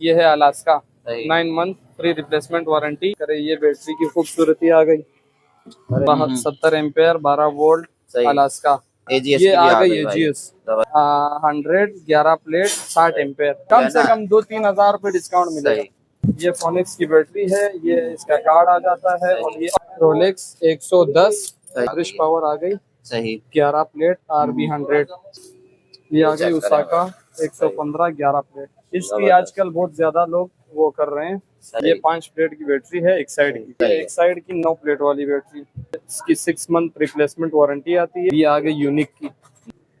ये है अलास्का, सही। 9 मंथ फ्री रिप्लेसमेंट वारंटी करे। ये बैटरी की खूबसूरती आ गई, 70 एम्पेयर 12 वोल्ट सही। अलास्का। AGS ये की भी आ गई भाई। है GS 100 11 प्लेट 60 एम्पेयर, कम से कम 2-3 हजार रुपए डिस्काउंट मिलेगा। ये फोनिक्स की बैटरी है, ये इसका कार्ड आ जाता है। और ये रोलेक्स 110 रिश पावर आ गई, सही। 11 प्लेट RB 100। ये आ गई उसाका 115 11 प्लेट। इसकी आजकल बहुत ज्यादा लोग वो कर रहे हैं। ये 5 प्लेट की बैटरी है एक साइड की, ये एक साइड की 9 प्लेट वाली बैटरी। इसकी 6 मंथ रिप्लेसमेंट वारंटी आती है। ये आ गई यूनिक की,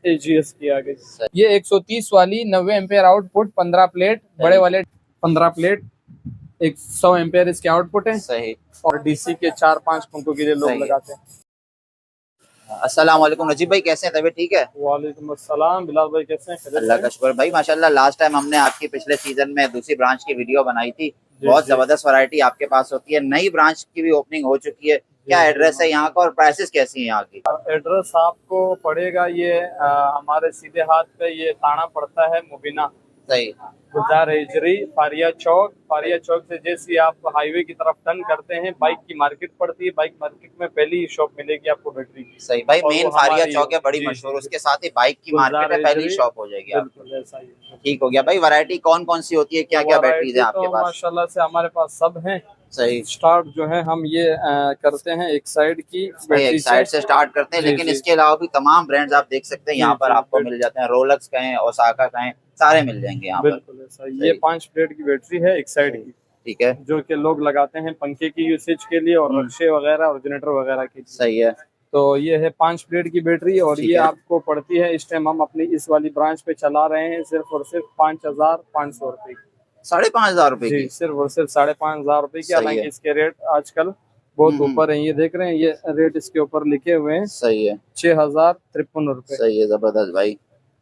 AGS की आ गई। ये 130 वाली 90 एम्पेयर आउटपुट, 15 प्लेट बड़े वाले 15 प्लेट 100 एम्पेयर इसके आउटपुट है। सही। और DC के 4-5 पंखों के लिए लोग लगाते हैं। अस्सलाम वालेकुम नजीब भाई, कैसे हैं? तबीयत ठीक है? वालेकुम अस्सलाम बिलाल भाई, कैसे हैं? अल्लाह का शुक्र भाई माशाल्लाह। लास्ट टाइम हमने आपकी पिछले सीजन में दूसरी ब्रांच की वीडियो बनाई थी। बहुत जबरदस्त वैरायटी आपके पास होती है। नई ब्रांच की भी ओपनिंग हो चुकी है। क्या एड्रेस है यहाँ का और प्राइसेस कैसी हैं यहाँ की? एड्रेस आपको पड़ेगा ये हमारे सीधे हाथ पे ये थाना पड़ता है मुबीना, सही। गुलजार हिजरी, फारिया चौक से जैसे आप हाईवे की तरफ टर्न करते हैं, बाइक की मार्केट पड़ती है। बाइक मार्केट में पहली ही शॉप मिलेगी आपको बैटरी की। सही भाई, मेन फारिया चौक है बड़ी मशहूर, उसके साथ ही बाइक की मार्केट है, पहली शॉप हो जाएगी। बिल्कुल ऐसा ही है। ठीक हो गया भाई। वैरायटी कौन कौन सी होती है, क्या क्या बैटरीज है आपके पास? माशाल्लाह से हमारे पास सब हैं। सही। स्टार्ट जो है हम ये करते हैं एक साइड की बैटरी, एक साइड से स्टार्ट करते हैं। लेकिन इसके अलावा भी तमाम ब्रांड्स आप देख सकते हैं यहाँ पर आपको मिल जाते हैं। रोलेक्स कहें, ओसाका कहें, सारे मिल जाएंगे यहाँ पर। बिल्कुल ऐसा। ये 5 प्लेट की बैटरी है एक साइड की, ठीक है, जो कि लोग लगाते हैं पंखे की यूसेज के लिए और रक्शे वगैरह और जनरेटर वगैरह के लिए। सही है। तो ये है 5 प्लेट की बैटरी। और ये आपको पड़ती है, इस टाइम हम अपनी इस वाली ब्रांच पे चला रहे हैं, सिर्फ और सिर्फ 5500 रुपए की। 5500 रुपए की? सिर्फ और सिर्फ 5500 रुपए की। हालांकि इसके रेट आजकल बहुत ऊपर है, ये देख रहे हैं, ये रेट इसके ऊपर लिखे हुए हैं। सही है। 6053 रुपए। सही है, जबरदस्त भाई।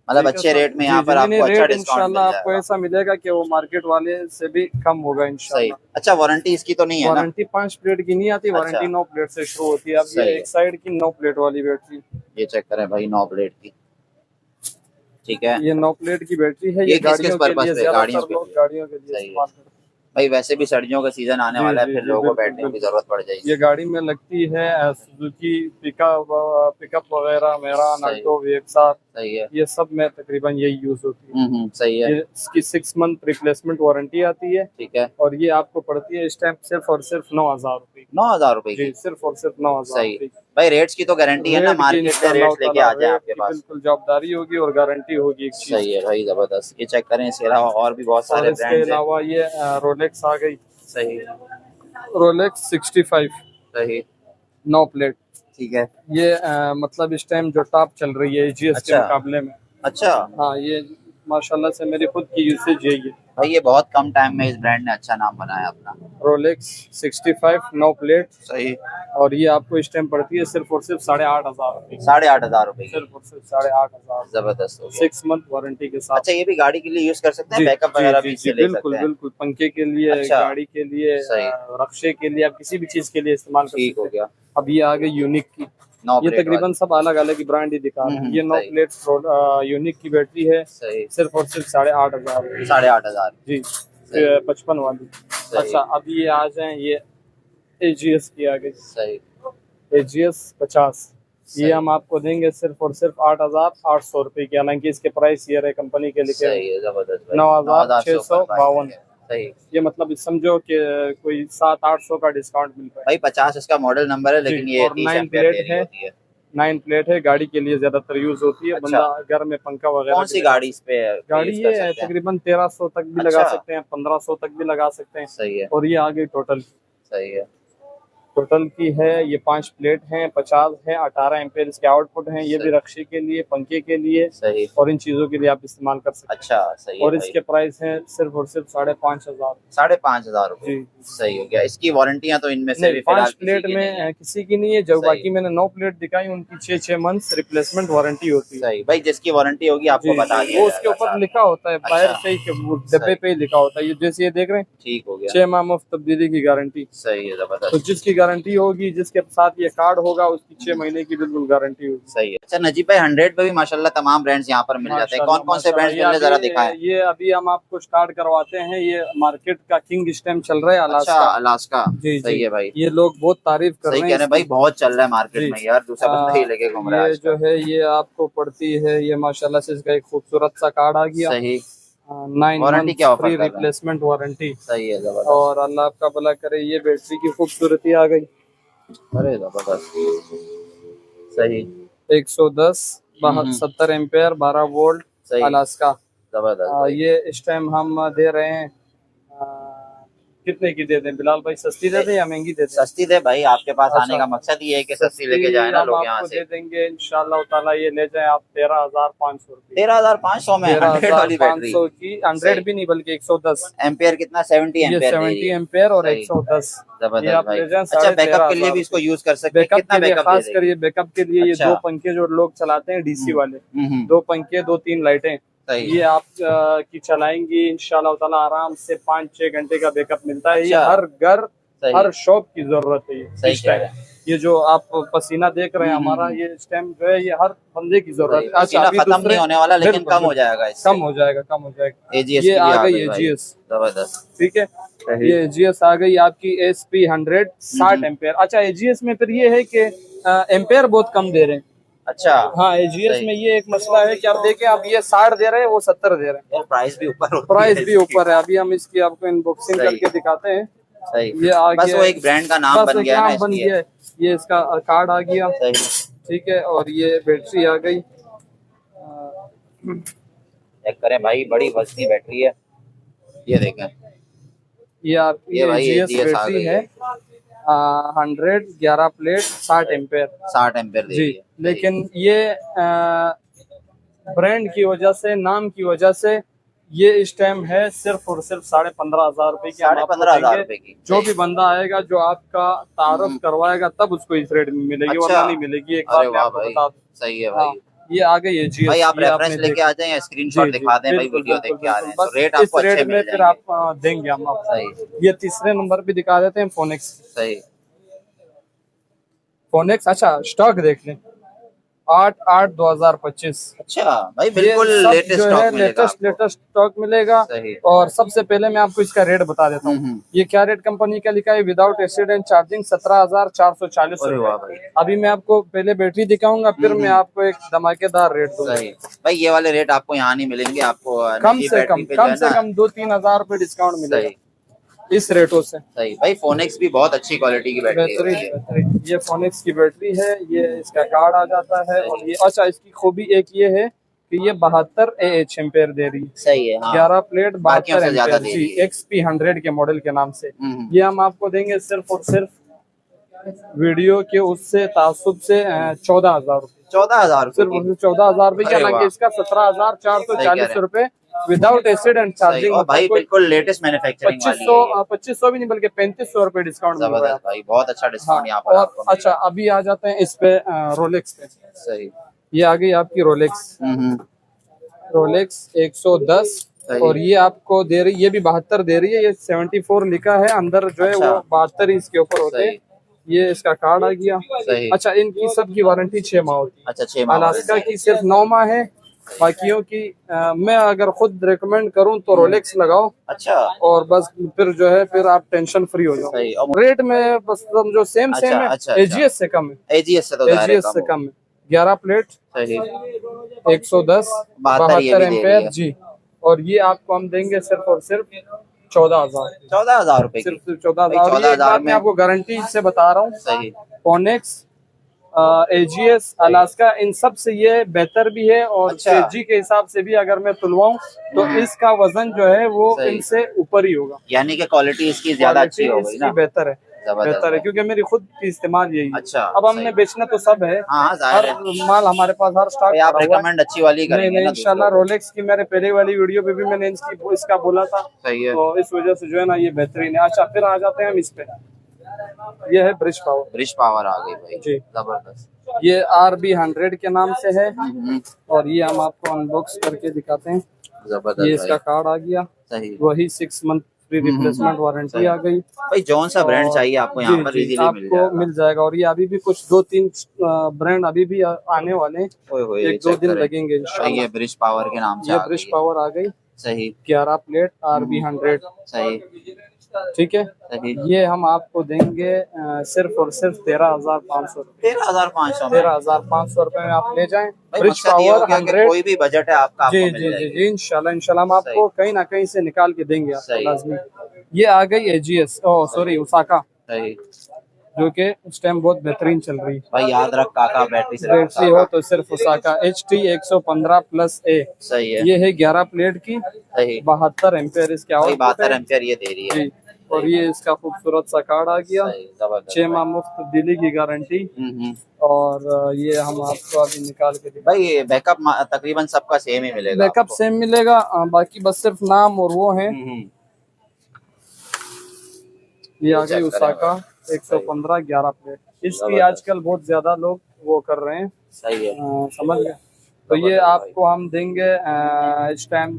मतलब अच्छे रेट में यहाँ पर आपको अच्छा डिस्काउंट इंशाल्लाह आपको ऐसा मिलेगा कि वो मार्केट वाले से भी कम होगा इंशाल्लाह। अच्छा, वारंटी इसकी तो नहीं है ना? वारंटी 5 प्लेट की नहीं आती, वारंटी 9 प्लेट से शुरू होती है। अब ये एक साइड की 9 प्लेट वाली बैटरी, ये चेक करें भाई, 9 प्लेट की। ठीक है, ये 9 प्लेट की बैटरी है। ये गाड़ियों के लिए, गाड़ियों के लिए इस्तेमाल करते हैं भाई। वैसे भी सर्दियों का सीजन आने वाला है, फिर लोगों को बैटरी की जरूरत पड़ जाएगी। ये गाड़ी में लगती है सुजुकी पिकअप वगैरह, मेरा नाल्टो वेक्सार, सही है, ये सब में तकरीबन यही यूज होती है। सही है। ये इसकी 6 मंथ रिप्लेसमेंट वारंटी आती है। ठीक है। और ये आपको पड़ती है इस टाइम सिर्फ और सिर्फ 9000 रुपए। 9000 रुपए की? सिर्फ और सिर्फ 9000 रुपए। भाई रेट्स की तो गारंटी है ना, मार्केट से रेट्स लेके आ जाए आपके पास। बिल्कुल जवाबदारी होगी और गारंटी होगी एक चीज। सही है भाई, जबरदस्त। ये चेक करें, इसके अलावा और भी बहुत सारे ब्रांड्स हैं। इसके अलावा ये रोलेक्स आ गई। सही। रोलेक्स 65 सही, 9 प्लेट। ठीक है। ये मतलब इस टाइम जो टॉप चल रही है GS के मुकाबले में। अच्छा। हाँ, ये माशाल्लाह से मेरी खुद की यूसेज यही है भाई। ये बहुत कम टाइम में इस ब्रांड ने अच्छा नाम बनाया अपना। Rolex 65 9 plate. सही। और ये आपको इस टाइम पड़ती है सिर्फ और सिर्फ 8500 रुपए। 8500 रुपए? सिर्फ और सिर्फ 8500। जबरदस्त हो गया। 6 मंथ वारंटी के साथ। अच्छा, ये भी गाड़ी के लिए यूज कर सकते हैं, बैकअप वगैरह भी इससे ले सकते हैं? बिल्कुल, पंखे के लिए, गाड़ी के लिए, रक्शे के लिए, आप किसी भी चीज के लिए इस्तेमाल कर सकते हैं। ठीक हो गया। अब ये आ गई यूनिक की। ये तकरीबन सब अलग अलग ब्रांड ही दिखा रहे हैं। ये 9 प्लेट यूनिक की बैटरी है। सही। सिर्फ और सिर्फ 8500। 8500 जी, 55 वाली। अच्छा, अब ये आ जाए, ये AGS की आ गई। सही। AGS 50। ये हम आपको देंगे सिर्फ और सिर्फ 8800 रुपए की। हालांकि इसके प्राइस ये रहे कंपनी के लिखे 9652। सही। ये मतलब समझो कि कोई 700-800 का डिस्काउंट मिल रहा है भाई। 50 इसका मॉडल नंबर है, लेकिन ये 9 प्लेट है। 9 प्लेट है, गाड़ी के लिए ज्यादातर यूज होती है। बंदा घर में पंखा वगैरह। कौन सी गाड़ी इस पे है? गाड़ी ये है तकरीबन 1300 तक भी लगा सकते हैं, 1500 तक भी लगा सकते हैं। सही है। और ये आ गई टोटल। सही है। टोटल की है ये 5 प्लेट हैं, 50 है, 18 एम्पेयर इसके आउटपुट हैं। ये भी रक्शे के लिए, पंखे के लिए, सही, और इन चीजों के लिए आप इस्तेमाल कर सकते हैं। अच्छा, सही है। और इसके प्राइस हैं सिर्फ और सिर्फ 5500। 5500 रुपए? सही हो गया। इसकी वारंटियां तो इनमें से भी 5 प्लेट में किसी की नहीं है। जो बाकी मैंने 9 प्लेट दिखाई उनकी 6 मंथ्स रिप्लेसमेंट वारंटी होती है। सही भाई, जिसकी वारंटी होगी आपको बता दिया, वो उसके ऊपर लिखा होता है, बाहर से ही डब्बे पे ही लिखा होता है। ये जैसे ये देख रहे हैं, ठीक हो गया। 6 माह मुफ्त तब्दीली की गारंटी। सही है, जबरदस्त। तो जिसकी गारंटी गारंटी होगी, जिसके साथ ये कार्ड होगा उसकी 6 महीने की बिल्कुल गारंटी होगी। सही है। अच्छा नजीब भाई 100 पे भी माशाल्लाह तमाम ब्रांड्स यहाँ पर मिल जाते हैं, कौन कौन से ब्रांड्स मिल रहे हैं जरा दिखाएं। ये अभी हम आपको स्टार्ट करवाते हैं, ये मार्केट का किंग स्टेम चल रहा है अच्छा अलास्का। अलास्का, जी सही है भाई, ये लोग बहुत तारीफ कर सही रहे कह हैं रहे हैं भाई, बहुत चल रहा है मार्केट में यार, दूसरा बंदा ही लेके घूम रहा है ये जो है ये आपको पड़ती है, ये माशाल्लाह से इसका एक खूबसूरत सा कार्ड आ गया। सही। 9 वारंटी क्या ऑफर फ्री कर रहे हैं? Replacement warranty. सही है, जबरदस्त। और अल्लाह आपका भला करे, ये बैटरी की खूबसूरती आ गई। अरे जबरदस्त, सही। 110 70 एम्पेयर 12 वोल्ट सही। अलास्का। जबरदस्त। ये इस टाइम हम दे रहे हैं कितने की दे दें बिलाल भाई, सस्ती दे दें या महंगी दे दें? सस्ती दे भाई, आपके पास अच्छा। आने का मकसद ये है कि सस्ती लेके जाए ना हम लोग यहाँ आपको से। दे देंगे इंशाल्लाह ताला, ये ले जाए आप 13,500 रुपये। 13,500 में 100 वाली बैटरी 13,500 की, 100 भी नहीं बल्कि 110 एम्पेयर कितना 70 ये एम्पेयर 70 एम्पेयर और सही। 110 ये जबरदस्त आप भाई। ले जाएं अच्छा बैकअप के 13,500 लिए भी इसको यूज कर सकते हैं, बैकअप कितना के लिए, बैकअप खास दे कर ये बैकअप के लिए ये अच्छा। 2 पंखे जो लोग चलाते हैं डीसी वाले, देंगे? 2 पंखे 2-3 लाइटें, सही। ये आप की चलाएंगी इंशाल्लाह ताला आराम से 5-6 घंटे का बैकअप मिलता है। ये अच्छा। हर घर सही। हर शॉप की जरूरत है ये सही इस कह टाइम। रहे हैं। ये जो आप पसीना देख रहे हैं हमारा, ये इस टाइम जो है ये हर बंदे की जरूरत है। पसीना अभी खत्म दूसरे नहीं होने वाला, लेकिन बिल्कुल, कम हो जाएगा इससे। कम हो जाएगा, कम हो जाएगा। AGS ये की भी आ गई भाई। AGS, जबरदस्त, ठीक है। सही। ये AGS आ गई आपकी SP 100 60 एम्पेयर। अच्छा AGS में फिर ये है कि एम्पेयर बहुत कम दे रहे हैं। अच्छा हाँ AGS सही। में ये एक मसला है कि आप देखें, आप ये 60 दे रहे हैं, वो 70 दे रहे हैं। यार प्राइस भी ऊपर होती प्राइस है भी इसकी। ऊपर है। अभी हम इसकी आपको अनबॉक्सिंग सही। करके दिखाते हैं। सही। ये आ बस गया, वो एक ब्रांड का नाम बस बन एक गया ना नाम बन इसलिए। गया है। ये इसका कार्ड आ गया, सही। ठीक है। और ये बैटरी आ गई, चेक करें भाई, बड़ी वजनी बैटरी है, ये देखें। ये आपकी ये भाई AGS AGS आ बैटरी गई है। 100 11 प्लेट 60 एम्पेयर 60 एम्पेयर दे जी। रही है। लेकिन ये ब्रांड की वजह से, नाम की वजह से ये इस टाइम है सिर्फ और सिर्फ 15,500 रुपए की। हम आपको 15,500 देंगे। रुपए की। जो भी बंदा आएगा, जो आपका तारुफ करवाएगा, तब उसको इस रेट में मिलेगी, अच्छा। वरना नहीं मिलेगी। एक बात अरे मैं वाह आपको भाई, बता दूं। सही है हाँ, भाई। ये आ गई AGS। भाई आप ये रेफरेंस आपने लेके आ जाएं या स्क्रीनशॉट जी, दिखा दें भाई, बिल्कुल, वीडियो बिल्कुल, देख के आ रहे हैं बिल्कुल। तो रेट बस आपको इस अच्छे रेट मिल में फिर जाएंगे। आप देंगे हम आपको। सही। ये तीसरे नंबर पे दिखा देते हैं फोनेक्स। सही। फोनेक्स अच्छा स्टॉक देख लें, 8/8/2025। अच्छा भाई, बिल्कुल ये सब लेटेस्ट जो है स्टॉक मिलेगा लेटेस्ट आपको। स्टॉक मिलेगा। सही। और सबसे पहले मैं आपको इसका रेट बता देता हूँ। ये क्या रेट कंपनी का लिखा है, विदाउट एसिड एंड चार्जिंग 17,440 अरे वाह रुपए। भाई। अभी मैं आपको पहले बैटरी दिखाऊंगा, फिर मैं आपको एक धमाकेदार रेट दूंगा। सही भाई, ये वाले रेट आपको यहाँ नहीं मिलेंगे, आपको कम निजी से बैटरी कम पे जो कम है से ना। कम 2-3 हजार रुपए डिस्काउंट मिलेगा सही। इस रेटों से। सही भाई, फोनेक्स भी बहुत अच्छी क्वालिटी की बैटरी बेहतरीन होती है। बेहतरीन। ये फोनिक्स की बैटरी है, ये इसका कार्ड आ जाता है। और ये अच्छा, इसकी खूबी एक ये है कि ये 72 AH एम्पेयर दे रही है। सही है हाँ। 11 प्लेट बाकियों 72 से ज्यादा एम्पेयर दे जी, रही है। XP 100 के मॉडल के नाम से। ये हम आपको देंगे सिर्फ और सिर्फ वीडियो के उससे तासुब से 14,000 रुपए। 14,000 सिर्फ रुपए की। 14,000 रुपए की, अरे हालांकि वाह। इसका सही कह 17,440 रहे हैं। रुपए विदाउट एसिड एंड सही। चार्जिंग। और भाई बिल्कुल लेटेस्ट मैन्युफैक्चरिंग वाली है ये। 2500 भी नहीं बल्कि 3500 रुपए डिस्काउंट मिल रहा है। जबरदस्त भाई, बहुत अच्छा हाँ, डिस्काउंट यहाँ पर और आपको मिलेगा। अच्छा अभी आ जाते हैं इस पे रोलेक्स पे। सही। ये आ गई आपकी रोलेक्स। रोलेक्स 110 सही। और ये आपको दे रही, ये भी 72 दे रही है। ये 74 लिखा है अंदर जो है, अच्छा। वो 72 इसके ऊपर होते हैं। सही। ये इसका कार्ड आ गया। सही। अच्छा, इनकी सबकी वारंटी 6 माह होती है। अच्छा 6 माह अलास्का की सिर्फ 9 माह है। बाकियों की मैं अगर खुद रिकमेंड करूं तो रोलेक्स लगाओ, अच्छा। और बस फिर जो है फिर आप टेंशन फ्री हो जाओ। सही। और रेट में बस जो सेम अच्छा, सेम है। अच्छा, AGS से कम है। AGS से तो ज़ाहिर है AGS से कम है। 11 प्लेट सही। 110 72 ये भी 72 दे रही एम्पेयर है। जी। और ये आपको हम देंगे सिर्फ और सिर्फ 14,000। 14,000 रुपए की। सिर्फ 14,000। भाई, और ये एक 14,000 बात मैं आपको गारंटी से बता रहा हूँ, सही। फोनेक्स AGS अलास्का इन सब से ये बेहतर भी है। और अच्छा। kg के हिसाब से भी अगर मैं तुलवाऊं तो इसका वजन जो है वो सही। इनसे ऊपर ही होगा। यानी कि क्वालिटी इसकी ज्यादा अच्छी हो गई इसकी ना। बेहतर है, जबरदस्त बेहतर है, भाई। क्योंकि मेरी खुद की इस्तेमाल यही है। अच्छा, अब हमने सही। बेचना तो सब है, हाँ हर जाहिर है। माल हमारे पास, हर स्टॉक भाई आप भरा हुआ है। रिकमेंड अच्छी वाली नहीं करेंगे नहीं ना इंशाल्लाह। दूसरों को। रोलेक्स की मेरे पहले वाली वीडियो पे भी मैंने इसका बोला था, सही है। तो इस वजह से जो है ना ये बेहतरीन है। अच्छा, फिर आ जाते हैं हम इस पे। ये है ब्रिज पावर। ब्रिज पावर आ गई भाई जी। जबरदस्त। ये RB 100 के नाम से है। और ये हम आपको अनबॉक्स करके दिखाते हैं। जबरदस्त ये इसका भाई। कार्ड आ गया। सही। वही 6 मंथ हम्म, रिप्लेसमेंट वारंटी सही। आ गई। भाई जौन सा ब्रांड और चाहिए आपको यहाँ जी पर जी इजीली मिल आपको जाएगा। मिल जाएगा। और ये अभी भी कुछ 2-3 ब्रांड अभी भी आने वाले हैं, ओए होए, ये 1-2 चेक दिन करें लगेंगे भाई, इंशाल्लाह। ये ब्रिज पावर के नाम से ये आ ब्रिश गई है। पावर आ गई, सही। 11 प्लेट RB100, सही। ठीक है। सही। ये हम आपको देंगे सिर्फ और सिर्फ 13,500 रुपये। 13,500 में 13,500 रुपये में आप ले जाएं। भाई, ब्रिज मकसद ये हो पावर गया कि 100। कोई भी बजट है आपका, जी आपको मिल जी जी जाएगी। जी इंशाल्लाह इंशाल्लाह हम सही। आपको कहीं ना कहीं से निकाल के देंगे आपको सही। लाजमी। ये आ गई AGS, ओ सॉरी उसाका, सही। जो कि इस टाइम बहुत बेहतरीन चल रही है। भाई याद रख काका, बैटरी से बैटरी हो तो सिर्फ उसाका HT 115+A। सही है। ये है 11 प्लेट की, सही। 72 एम्पेयर इसके भाई आउटपुट 72 है एम्पियर ये दे रही है। जी। और ये इसका खूबसूरत सा कार्ड आ गया, सही, जबरदस्त 6 माह भाई। मुफ्त दिल्ली की गारंटी। और ये हम आपको अभी निकाल के देंगे। भाई ये बैकअप तकरीबन सबका सेम ही मिलेगा बैकअप आपको। सेम मिलेगा, बाकी बस सिर्फ नाम और वो है। ये आ गई चेक करें उसाका भाई। 115 11 प्लेट। इसकी जबरदस्त। आजकल बहुत ज्यादा लोग वो कर रहे हैं, सही है। समझ गए। तो ये जबरदस्त आपको हम देंगे इस टाइम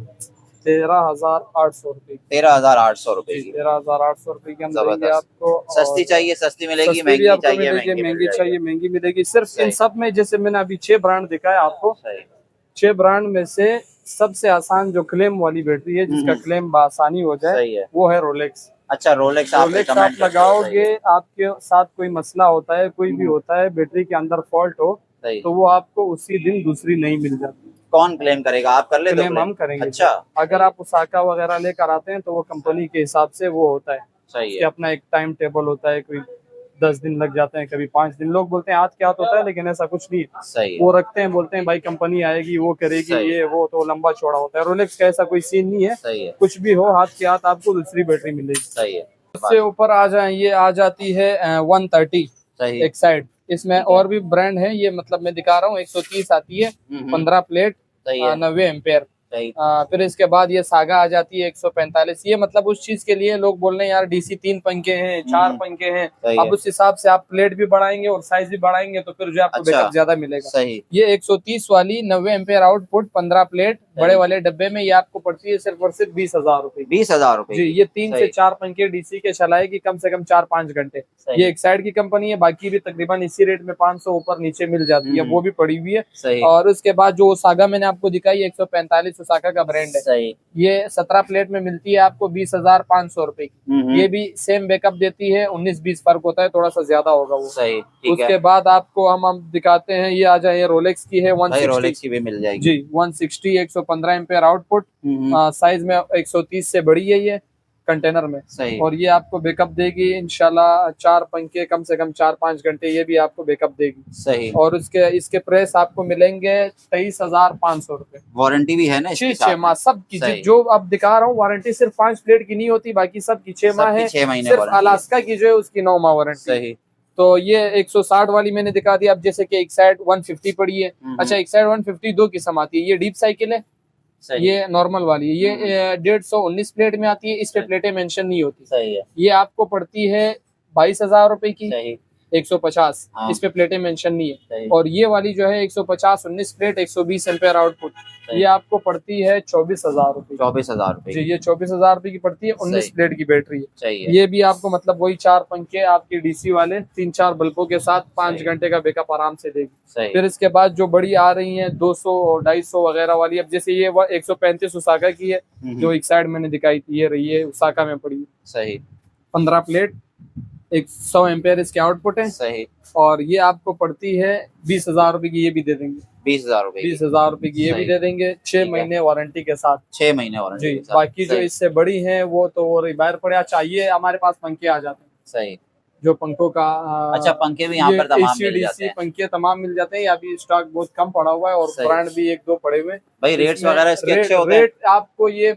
13,800 रुपये। 13,800 रुपए की 13,800 रुपये की हम देंगे जबरदस्त। आपको। सस्ती चाहिए सस्ती मिलेगी, सस्ती भी महंगी आपको चाहिए मिलेगी, महंगी महंगी मिल चाहिए जाएगी। महंगी मिलेगी। सिर्फ इन सही। सब में जैसे मैंने अभी 6 ब्रांड दिखाए आपको, सही। 6 ब्रांड में से सबसे आसान जो क्लेम वाली बैटरी है, जिसका क्लेम बआसानी हो जाए, सही है। वो है रोलेक्स। अच्छा, रोलेक्स आप रोलेक्स आप recommend करते हो। लगाओगे, आपके साथ कोई मसला होता है, कोई भी होता है, बैटरी के अंदर फॉल्ट हो, सही। तो वो आपको उसी दिन दूसरी नहीं मिल जाती। कौन क्लेम करेगा, आप कर लेते हो क्लेम हम करेंगे। अच्छा। अगर आप उसाका वगैरह लेकर आते हैं तो वो कंपनी के हिसाब से वो होता है, सही कि है। अपना एक टाइम टेबल होता है। कोई 10 दिन लग जाते हैं, कभी 5 दिन। लोग बोलते हैं हाथ के हाथ होता है, लेकिन ऐसा कुछ नहीं है। सही है। वो रखते हैं, बोलते हैं भाई कंपनी आएगी, वो करेगी, सही। ये वो, तो लंबा चौड़ा होता है। रोलेक्स का ऐसा कोई सीन नहीं है। सही है। कुछ भी हो, हाथ के हाथ आपको दूसरी बैटरी मिलेगी। सही है। उससे ऊपर आ जाए, ये आ जाती है 130 सही। एक साइड। इसमें और भी ब्रांड है, ये मतलब मैं दिखा रहा हूँ। 130 आती है, 15 प्लेट, सही है। 90 एम्पेयर। सही। फिर इसके बाद ये सागा आ जाती है 145। ये मतलब उस चीज के लिए लोग बोल रहे हैं यार DC 3 पंखे हैं, 4 पंखे हैं। सही अब है। उस हिसाब से आप प्लेट भी बढ़ाएंगे और साइज भी बढ़ाएंगे, तो फिर जो आपको अच्छा। बैकअप ज्यादा मिलेगा। सही। ये 130 वाली 90 एम्पेयर आउटपुट, 15 प्लेट, बड़े वाले डब्बे में, ये आपको पड़ती है सिर्फ और सिर्फ 20,000 रुपए। 20,000 रुपए जी। ये 3 से 4 पंखे DC के चलाएगी कम से कम 4-5 घंटे। ये एक साइड की कंपनी है, बाकी भी तकरीबन इसी रेट में 500 ऊपर नीचे मिल जाती है, वो भी पड़ी हुई है। सही। और उसके बाद जो ओसागा मैंने आपको दिखाई 145 ओसाका का ब्रांड है, सही। ये 17 प्लेट में मिलती है आपको 20,500 रुपए की। ये भी सेम बैकअप देती है, 19-20 फर्क होता है, थोड़ा सा ज्यादा होगा वो। सही। ठीक है। उसके बाद आपको हम दिखाते हैं, ये आ जाए, रोलेक्स की है 160। रोलेक्स की भी मिल जाएगी जी 160 115 एम्पेयर आउटपुट, साइज में 130 से बड़ी है ये कंटेनर में। सही। और ये आपको बैकअप देगी इंशाल्लाह 4 पंखे कम से कम 4-5 घंटे, ये भी आपको बैकअप देगी। सही। और इसके प्राइस आपको मिलेंगे 23,500 रुपए। वारंटी भी है ना इसके साथ? 6 माह सब की। सही। जो अब दिखा रहा हूँ वारंटी सिर्फ 5 प्लेट की नहीं होती, बाकी सब की 6 माह है। 6 महीने सिर्फ वारंटी है। अलास्का की जो है उसकी 9 माह वारंटी। सही। तो ये 160 वाली मैंने दिखा दी। अब जैसे कि एक साइड 150 पड़ी है, अच्छा एक साइड 150 2 किस्म आती है। ये डीप साइकिल है, सही। ये नॉर्मल वाली है। ये 150-19 प्लेट में आती है, इस पे प्लेटें मेंशन नहीं होती। सही है। ये आपको पड़ती है 22,000 रुपए की। सही। 150, हाँ। इस पे प्लेटें मेंशन नहीं है। सही। और ये वाली जो है 150 19 प्लेट 120 एम्पेयर आउटपुट, ये आपको पड़ती है 24,000 रुपए। 24,000 रुपए जी। ये 24,000 रुपए की पड़ती है, 19 सही। प्लेट की बैटरी है। चाहिए। ये भी आपको मतलब वही 4 पंखे आपके DC वाले 3-4 बल्बों के साथ 5 घंटे का बैकअप आराम से देगी। सही। फिर इसके बाद जो बड़ी आ रही हैं 200 और 250 वगैरह वाली, अब जैसे ये 135 उसाका की है, जो एक साइड मैंने दिखाई थी, ये रही है उसाका में पड़ी है। सही। 15 प्लेट 100 एम्पेयर इसके आउटपुट है। सही। और ये आपको पड़ती है 20,000 रुपए की, ये भी दे देंगे। 20,000 रुपए 20,000 रुपए की ये भी सही। दे देंगे, 6 महीने वारंटी के साथ। 6 महीने वारंटी जी। के साथ। बाकी जो सही। इससे बड़ी हैं वो तो बाहर पड़ा चाहिए, हमारे पास पंखे आ जाते हैं। सही। जो पंखों का अच्छा, पंखे भी यहाँ पर तमाम मिल जाते हैं। पंखे तमाम मिल जाते हैं। अभी स्टॉक बहुत कम पड़ा हुआ है और सही। ब्रांड भी 1-2 पड़े हुए हैं। भाई रेट्स इसमें वगैरह इसके अच्छे होते हैं? रेट आपको ये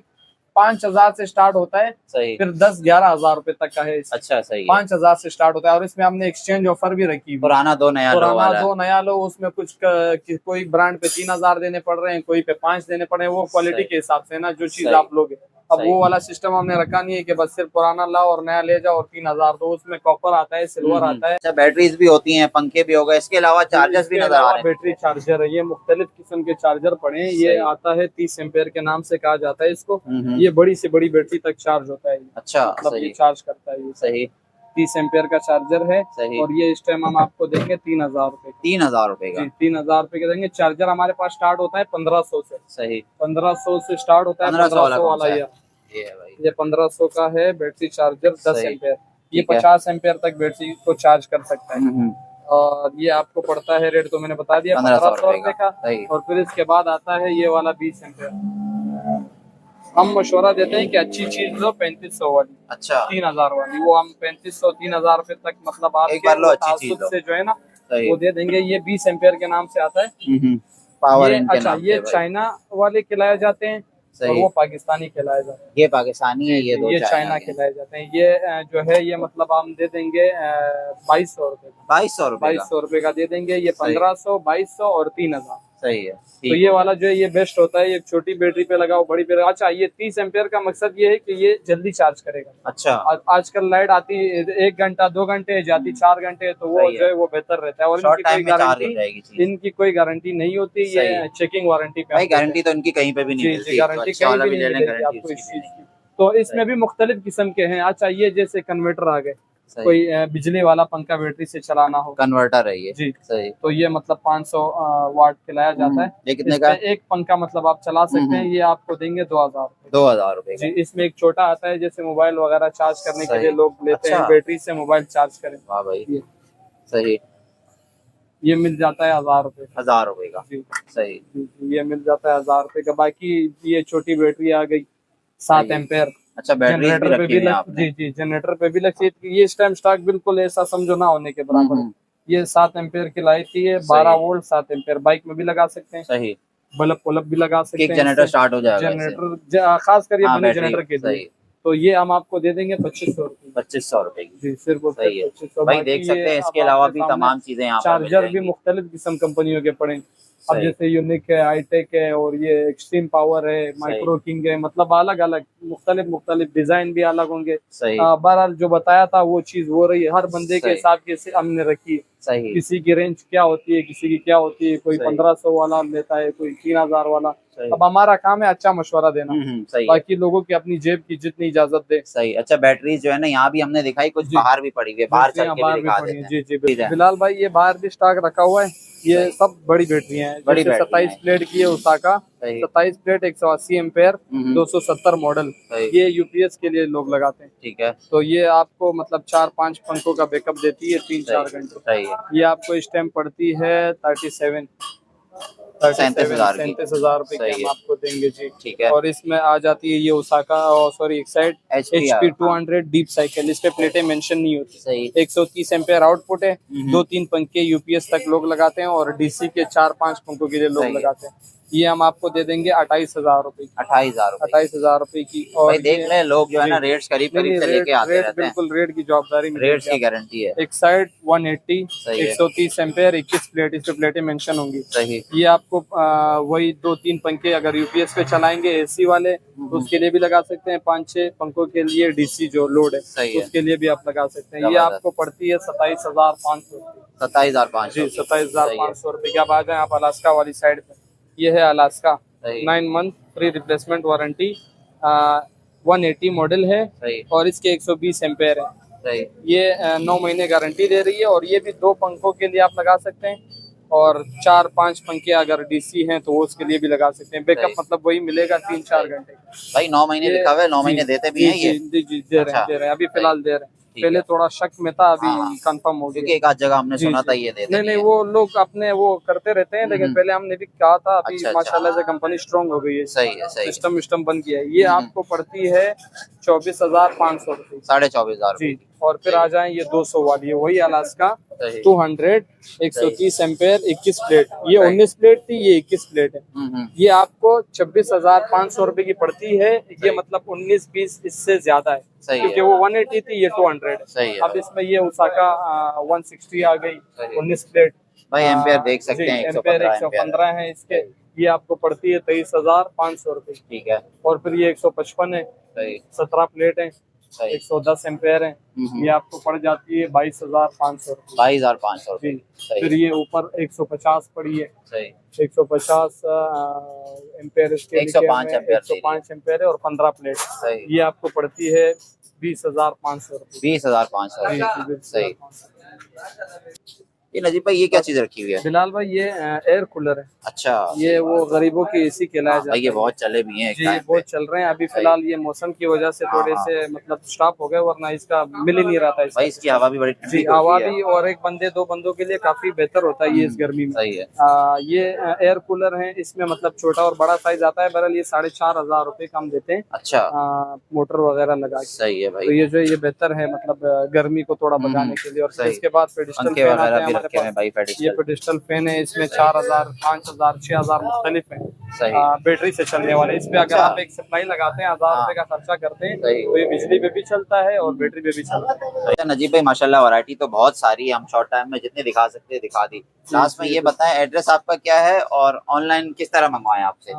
5,000 से स्टार्ट होता है, सही। फिर 10-11,000 रुपए तक का है। अच्छा। सही है। 5,000 से स्टार्ट होता है। और इसमें हमने एक्सचेंज ऑफर भी रखी हुई है। पुराना दो नया लो पुराना वाला है। 2 नया लो, उसमें कुछ कोई ब्रांड पे 3,000 देने पड़ रहे हैं, कोई पे 5 देने पड़ रहे हैं। वो क्वालिटी सही। के हिसाब से ना, जो चीज सही। आप लोगे। अब सही। वो वाला सिस्टम हमने रखा नहीं है कि बस सिर्फ पुराना लाओ और नया ले जाओ और 3000, तो उसमें कॉपर आता है, सिल्वर आता है। अच्छा, बैटरीज भी होती हैं, पंखे भी हो गए, इसके अलावा चार्जर्स भी इसके नजर आ अलावा रहे हैं। बैटरी चार्जर है, ये मुख्तलिफ किस्म के चार्जर पड़े हैं। ये सही। आता है 30 एम्पेयर के नाम से कहा जाता है इसको। हम्म। ये बड़ी से बड़ी बैटरी तक चार्ज होता है ये। अच्छा, मतलब ये सही चार्ज करता है ये। सही 30 एम्पेयर का चार्जर है। सही। और ये इस टाइम हम आपको देंगे 3000 रुपए का। 3000 रुपए का। जी 3000 रुपए के देंगे। चार्जर हमारे पास स्टार्ट होता है 1500 से। सही। 1500 से स्टार्ट होता है। 1500 वाला 1500 कौन सा वाला है? ये ये है भाई। ये 1500 का है बैटरी चार्जर 10 सही। एम्पेयर। ये ठीक है। 50 एम्पेयर तक बैटरी को चार्ज कर सकता है। हम्म। और ये आपको पड़ता है, रेट तो मैंने बता दिया, 1500 1500 रुपए का। सही। और फिर इसके बाद आता है ये वाला 20 एम्पेयर। हम मशवरा देते हैं कि अच्छी चीज लो 3500 वाली, अच्छा, 3000 वाली। वो हम 3500 3000 रुपए तक मतलब एक बार लो, आपके अच्छी चीज तासुब लो। से जो है ना सही। वो दे देंगे। ये 20 एम्पेयर के नाम से आता है। पावर ये इनके अच्छा, नाम ये से भाई। चाइना वाले खिलाए जाते हैं और सही। वो पाकिस्तानी खिलाए जाते हैं। ये पाकिस्तानी है, ये दो ये चाइना चाइना के। खिलाए जाते हैं। ये जो है ये मतलब हम दे देंगे 2200 रुपए का। 2200 रुपए का। 2200 रुपए का दे देंगे। ये सही। 1500, 2200 और 3000। सही है। तो ठीक ये हो वाला जो है ये बेस्ट होता है। ये छोटी बैटरी पे लगाओ, बड़ी पे लगाओ। अच्छा, ये 30 एम्पेयर का मकसद ये है कि ये जल्दी चार्ज करेगा। अच्छा, आजकल लाइट आती 1 घंटा 2 घंटे, जाती 4 घंटे, तो वो सही है। जो है वो बेहतर रहता है। और शॉर्ट इनकी कोई टाइम में चार्ज हो गारंटी जाएगी चीज। इनकी कोई गारंटी नहीं होती। सही ये है। चेकिंग वारंटी पे भाई हम देते हैं। गारंटी तो इनकी कहीं पे भी नहीं जी मिलती। जी, तो गारंटी अच्छा कहीं वाला भी भी नहीं ले लें, मिलेगी गारंटी आपको इस उसकी भी चीज नहीं। की। तो इसमें भी मुख्तलिफ किस्म के हैं। अच्छा, ये जैसे कन्वर्टर आ गए, सही। कोई बिजली वाला पंखा बैटरी से चलाना हो कन्वर्टर है ये। जी, सही। तो ये मतलब 500 वाट खिलाया जाता है। ये कितने का? इसमें एक पंखा मतलब आप चला सकते हैं। ये आपको देंगे 2000 रुपए। 2000 रुपए जी, का। इसमें एक छोटा आता है, जैसे मोबाइल वगैरह चार्ज करने के सही। लिए लोग लेते हैं, अच्छा। बैटरी से मोबाइल चार्ज करें। वाह भाई। ये सही। ये मिल जाता है 1000 रुपए का। 1000 रुपए का। जी सही। जी जी, ये मिल जाता है 1000 रुपए का। बाकी ये छोटी बैटरी आ गई 7 सही है। एम्पेयर। अच्छा, बैटरीज भी जनरेटर पे रखी भी हुई हैं लग आपने। जी जी, जनरेटर पे भी लगती है। ये इस टाइम स्टॉक बिल्कुल ऐसा समझो ना होने के बराबर है। ये 7 एम्पेयर की लाई थी। ये 12 वोल्ट 7 एम्पेयर बाइक में भी लगा सकते हैं। सही। बल्ब भी लगा सकते किक हैं। जनरेटर स्टार्ट हो जाएगा इससे। जनरेटर खास कर ये हाँ, बने बैटरी। जनरेटर के लिए। सही। तो ये हम आपको दे देंगे 2500 रुपए। 2500 रुपए की। जी, सिर्फ और सही सिर्फ है 2500। भाई, बाकी देख सकते ये हैं इसके अब अलावा आपके भी सामने तमाम चीजें यहाँ पर मिल चार्जर भी जाएंगी। मुख्तलिफ किस्म कंपनियों के पड़े हैं। अब सही। जैसे यूनिक है, हाईटेक है, और ये एक्सट्रीम पावर है, माइक्रो किंग है। मतलब अलग अलग मुख्तलिफ डिजाइन भी अलग होंगे। सही। बहरहाल जो बताया था वो चीज हो रही है। हर बंदे के सही। हिसाब के हमने रखी है। सही। किसी की रेंज क्या होती है, किसी की क्या होती है। कोई सही। 1500 वाला लेता है, कोई 3000 वाला। सही। अब हमारा काम है अच्छा मशवरा देना। सही है। बाकी लोगों की अपनी जेब की जितनी इजाजत दे। सही। अच्छा, बैटरीज जो है ना यहाँ भी हमने दिखाई, कुछ जी। बाहर भी पड़ी हुई है, बाहर चल बैटरियां के भी बाहर भी दिखा पड़ी देते हैं। हैं। जी जी, ठीक है। बिलाल भाई ये बाहर भी स्टॉक रखा हुआ है। ये सही। सब बड़ी बैटरियां हैं। बड़ी जैसे बैटरियां 27 प्लेट की है उसाका, सही। 27 प्लेट 180 एम्पेयर, 270 मॉडल। सही। ये यूपीएस के लिए लोग लगाते हैं। ठीक है। तो ये आपको मतलब 4-5 पंखों का बैकअप देती है 3-4 घंटे। सही है। ये आपको इस टाइम पड़ती है 37 37,000 की। 37,000 रुपए की सही हम है। आपको देंगे जी। ठीक है। और इसमें आ जाती है ये उसाका, sorry Exide HP HP 200 deep cycle. इस पे प्लेटें मेंशन नहीं होती। सही। 130 एम्पेयर आउटपुट है। 2-3 पंखे यूपीएस तक लोग लगाते हैं और डीसी के 4-5 पंखों के लिए लोग सही है। लगाते हैं। ये हम आपको दे देंगे 28,000 रुपए की। 28,000 रुपए। 28,000 रुपए की। और भाई देख ले, लोग जो है ना जी। रेट्स करीब नहीं, करीब से रेट लेके आते रेट रहते हैं। बिल्कुल रेट की जवाबदारी रेट्स की गारंटी है। एक साइड 180, सही है। 130 एम्पेयर, 21 प्लेट। इस पे प्लेटें मेंशन होंगी। सही। ये आपको वही 2-3 पंखे अगर यूपीएस पे चलाएंगे एसी वाले तो उसके लिए भी लगा सकते हैं। 5-6 पंखों के लिए डीसी जो लोड है सही है। उसके लिए भी आप लगा सकते हैं। ये जबरदस्त। आपको पड़ती है 27,500 रुपये। 27,500। जी, 27,500 रुपये की। आप आ जाए आप अलास्का वाली साइड पे। ये है अलास्का, सही। 9 month free replacement warranty, 180 model है सही। और इसके 120 एम्पेयर है। सही। ये 9 महीने गारंटी दे रही है। और ये भी 2 पंखों के लिए आप लगा सकते हैं और 4-5 पंखे अगर डीसी हैं तो वो उसके लिए भी लगा सकते हैं। बैकअप सही। मतलब वही मिलेगा 3-4 घंटे का। भाई 9 महीने लिखा हुआ है, 9 महीने देते भी हैं ये। जी जी, दे रहे हैं, अच्छा। दे रहे हैं। अभी फिलहाल दे रहे हैं। ठीक पहले है। थोड़ा शक में था, अभी हाँ। कंफर्म हो क्योंकि गया। एक आध जगह हमने जी, सुना था जी। ये देते नहीं, हैं। वो लोग अपने वो करते रहते हैं, लेकिन पहले हमने भी कहा था। अभी अच्छा, माशाल्लाह से कंपनी स्ट्रांग हो गई है। सही है। सही है। सिस्टम विस्टम बन गया है। ये आपको पड़ती है 24,500 रुपए। 24,500 जी। और फिर आ जाए ये 200 वाली है, वही अलास्का सही। 200, 130 एम्पेयर, 21 प्लेट। ये सही। 19 प्लेट थी, ये 21 प्लेट है। ये आपको 26,500 रुपए की पड़ती है। ये मतलब 19-20 इससे ज्यादा है। सही क्योंकि है। वो 180 थी, ये 200 है। सही है। अब इसमें ये उसाका 160 आ गई, सही। 19 प्लेट। भाई एम्पेयर देख सकते जी, हैं, एम्पेयर 115 115 है इसके। जी ये आपको पड़ती है 23,500 रुपये। ठीक है, और फिर ये 155 है, सही 17 प्लेट है, सही 110 एम्पेयर है, ये आपको पड़ जाती है 22,500 रुपये। 22,500 जी। सही फिर ये ऊपर 150 पड़ी है, सही 150 एम्पेयर इसके 105 एम्पेयर दे रही है। 105 एम्पेयर है और 15 प्लेट। सही ये आपको पड़ती है 20,500 रुपये। 20,500 जी, जी, सही। 20,500। ये नजीब भाई ये क्या चीज रखी हुई है? बिलाल भाई ये एयर कूलर है, अच्छा, ये वो गरीबों की एसी कहलाया जाता भाई ये है। बहुत चले भी हैं एक जी टाइम पे। बहुत चल रहे हैं अभी फिलहाल, ये मौसम की वजह से थोड़े हाँ, से मतलब स्टॉप हो गए, वरना इसका मिल ही नहीं रहा था इसका। भाई इसकी हवा भी बड़ी ठंडी जी, होती हवा है। भी, और एक बंदे दो बंदों के लिए काफी बेहतर होता है ये इस गर्मी में। सही है, ये एयर कूलर है, इसमें मतलब छोटा और बड़ा साइज आता है। बहरहाल ये 4,500 रुपए का हम देते हैं, अच्छा मोटर वगैरह लगा के। सही है तो भाई। ये जो है ये बेहतर है, मतलब गर्मी को थोड़ा भगाने के लिए। और फिर सही। इसके बाद पेडिस्टल पंखे फैन आते वगैरह हैं भी हमारे रखे हुए पास। हैं भाई ये पेडिस्टल। पेडिस्टल फैन है, इसमें 4,000, 5,000, 6,000 मुख्तलिफ है, सही बैटरी से चलने वाले। इस पे अगर अच्छा। आप एक सप्लाई लगाते हैं 1,000 रुपए का खर्चा करते हैं, सही। तो ये बिजली पे भी चलता है और बैटरी पे भी चलता है। अच्छा नजीब भाई माशाल्लाह वैरायटी तो बहुत सारी है, हम शॉर्ट टाइम में जितने दिखा सकते हैं दिखा दी। लास्ट में ये बताएं एड्रेस आपका क्या है और ऑनलाइन किस तरह मंगवाएं आपसे?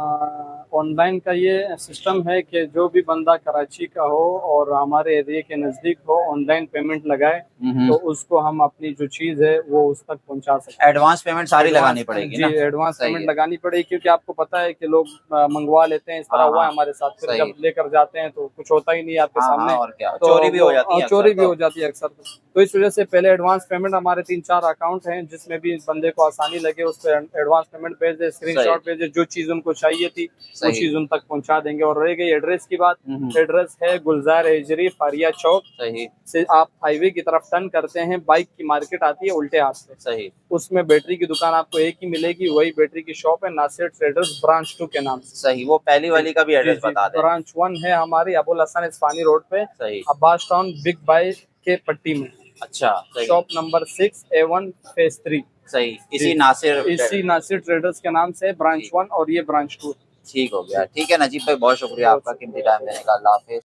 ऑनलाइन का ये सिस्टम है कि जो भी बंदा कराची का हो और हमारे एरिया के नज़दीक हो, ऑनलाइन पेमेंट लगाए तो उसको हम अपनी जो चीज़ है वो उस तक पहुंचा सकते हैं। एडवांस पेमेंट सारी लगानी पड़ेगी जी, ना? एडवांस सही पेमेंट है। लगानी पड़ेगी, क्योंकि आपको पता है कि लोग मंगवा लेते हैं, इस तरह हाँ, हुआ है हाँ। हमारे साथ। फिर सही। जब लेकर जाते हैं तो कुछ होता ही नहीं है आपके हाँ, सामने। हाँ, और क्या तो चोरी भी हो जाती है, चोरी अक्सर भी तो। हो जाती है अक्सर। तो इस वजह से पहले एडवांस पेमेंट, हमारे 3-4 अकाउंट हैं जिसमें भी बंदे को आसानी लगे उस पर एडवांस पेमेंट भेज दे, स्क्रीनशॉट भेज दे, जो चीज़ उनको चाहिए थी वो सही। चीज़ उन तक पहुंचा देंगे। और रह गई एड्रेस की बात, हम्म। एड्रेस है गुलजार एजरी फारिया चौक सही से। आप हाईवे की तरफ टर्न करते हैं, बाइक की मार्केट आती है उल्टे हाथ से, सही उसमें बैटरी की दुकान आपको एक ही मिलेगी, वही बैटरी की शॉप है, नासिर ट्रेडर्स ब्रांच 2 के नाम से। सही। वो पहली वाली का भी एड्रेस बता दें। ब्रांच 1 है हमारी अबुल हसन इस्फानी रोड पे, सही अब्बास टाउन बिग बाई के पट्टी में। अच्छा सही शॉप नंबर 6A1 फेज 3। सही इसी नासिर इसी नासिर ट्रेडर्स के नाम से ब्रांच 1 और ये ब्रांच 2। ठीक हो गया। ठीक है नजीब भाई बहुत शुक्रिया आपका कीमती टाइम देने का। अल्लाह हाफिज।